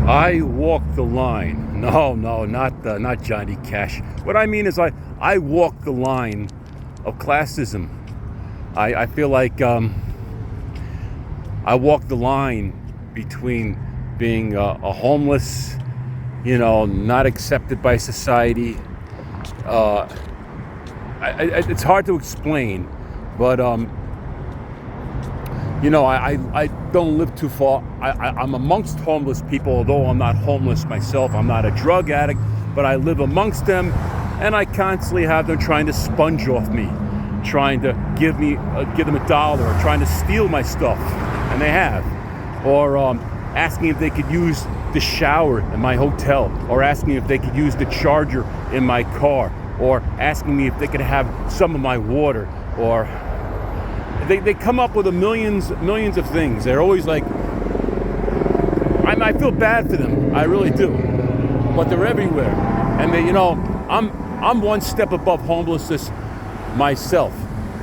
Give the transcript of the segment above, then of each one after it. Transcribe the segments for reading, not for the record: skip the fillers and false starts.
I walk the line. No, not Johnny Cash. What I mean is I walk the line of classism. I feel like I walk the line between being a homeless, not accepted by society. It's hard to explain, but I don't live too far. I'm amongst homeless people, although I'm not homeless myself. I'm not a drug addict, but I live amongst them, and I constantly have them trying to sponge off me, trying to give them $1, or trying to steal my stuff, and they have, or asking if they could use the shower in my hotel, or asking if they could use the charger in my car, or asking me if they could have some of my water, or they come up with millions of things. They're always like, I feel bad for them, I really do, but they're everywhere, and I'm one step above homelessness myself.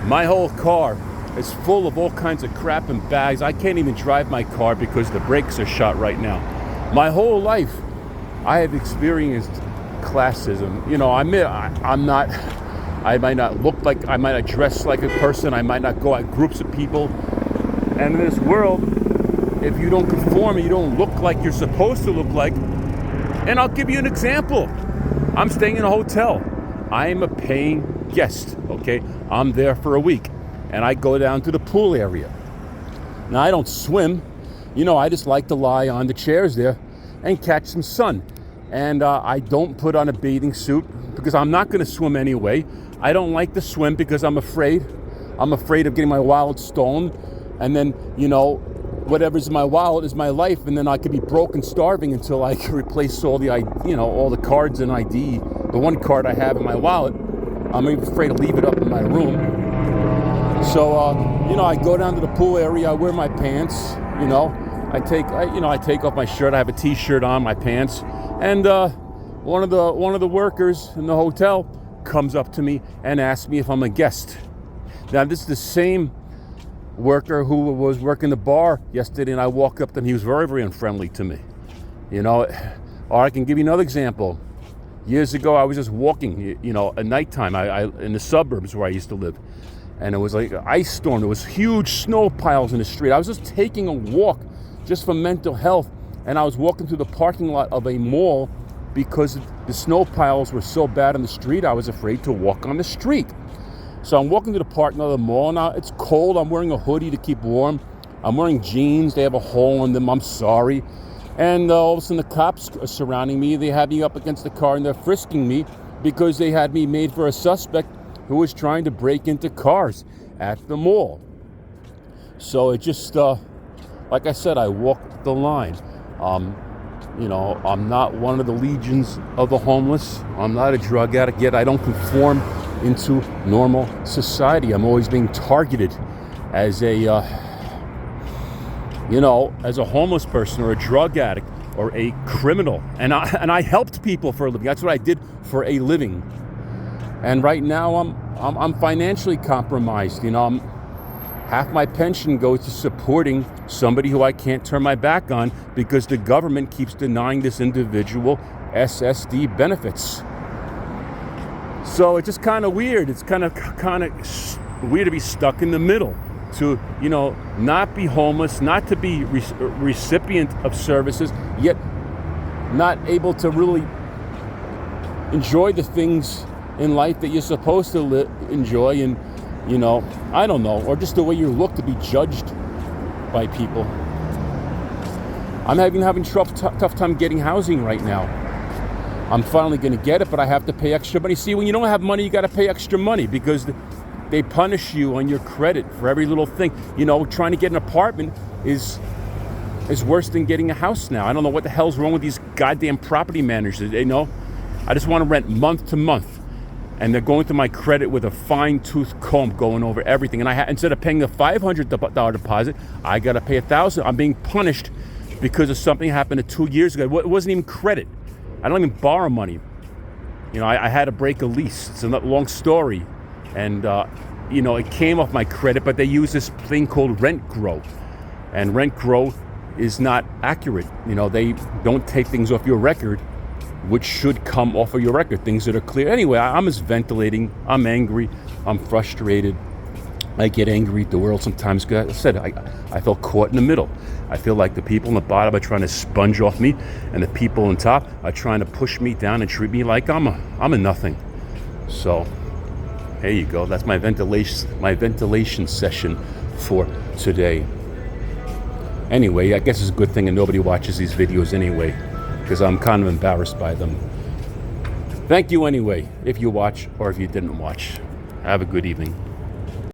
My whole car is full of all kinds of crap and bags. I can't even drive my car because the brakes are shot right now. My whole life, I have experienced classism. I might not look like, I might not dress like a person, I might not go at groups of people. And in this world, if you don't conform and you don't look like you're supposed to look like, and I'll give you an example. I'm staying in a hotel. I am a paying guest, okay? I'm there for a week, and I go down to the pool area. Now, I don't swim. I just like to lie on the chairs there and catch some sun. And I don't put on a bathing suit because I'm not going to swim anyway. I don't like to swim because I'm afraid. I'm afraid of getting my wallet stolen. And then, whatever's in my wallet is my life. And then I could be broke and starving until I can replace all the cards and ID. The one card I have in my wallet, I'm even afraid to leave it up in my room. So, I go down to the pool area. I wear my pants, I take off my shirt. I have a t-shirt on, my pants. And one of the workers in the hotel comes up to me and asks me if I'm a guest. Now, this is the same worker who was working the bar yesterday, and I walk up to him. He was very, very unfriendly to me. Or I can give you another example. Years ago, I was just walking, at nighttime, I in the suburbs where I used to live, and it was like an ice storm. There was huge snow piles in the street. I was just taking a walk just for mental health, and I was walking through the parking lot of a mall because the snow piles were so bad in the street, I was afraid to walk on the street. So I'm walking to the parking lot of the mall. Now, it's cold. I'm wearing a hoodie to keep warm. I'm wearing jeans. They have a hole in them. I'm sorry. And all of a sudden, the cops are surrounding me. They have me up against the car, and they're frisking me because they had me made for a suspect who was trying to break into cars at the mall. So it just, like I said, I walked the line. I'm not one of the legions of the homeless. I'm not a drug addict yet. I don't conform into normal society. I'm always being targeted as as a homeless person or a drug addict or a criminal. And I helped people for a living. That's what I did for a living. And right now I'm financially compromised. Half my pension goes to supporting somebody who I can't turn my back on because the government keeps denying this individual SSD benefits. So it's just kind of weird. It's kind of weird to be stuck in the middle, to not be homeless, not to be recipient of services, yet not able to really enjoy the things in life that you're supposed to enjoy, and I don't know, or just the way you look, to be judged by people. I'm having tough time getting housing right now. I'm finally going to get it, but I have to pay extra money. See, when you don't have money, you got to pay extra money because they punish you on your credit for every little thing. Trying to get an apartment is worse than getting a house now. I don't know what the hell's wrong with these goddamn property managers. I just want to rent month to month. And they're going through my credit with a fine-tooth comb, going over everything. And instead of paying the $500 deposit, I got to pay $1,000. I'm being punished because of something happened 2 years ago. It wasn't even credit. I don't even borrow money. I had to break a lease. It's a long story. And, it came off my credit, but they use this thing called RentGrow. And RentGrow is not accurate. You know, they don't take things off your record which should come off of your record, things that are clear. Anyway, I'm just ventilating. I'm angry. I'm frustrated. I get angry at the world sometimes. As I said, I felt caught in the middle. I feel like the people on the bottom are trying to sponge off me, and the people on top are trying to push me down and treat me like I'm a nothing. So there you go. That's my ventilation session for today. Anyway, I guess it's a good thing and nobody watches these videos anyway, because I'm kind of embarrassed by them. Thank you anyway, if you watch or if you didn't watch. Have a good evening.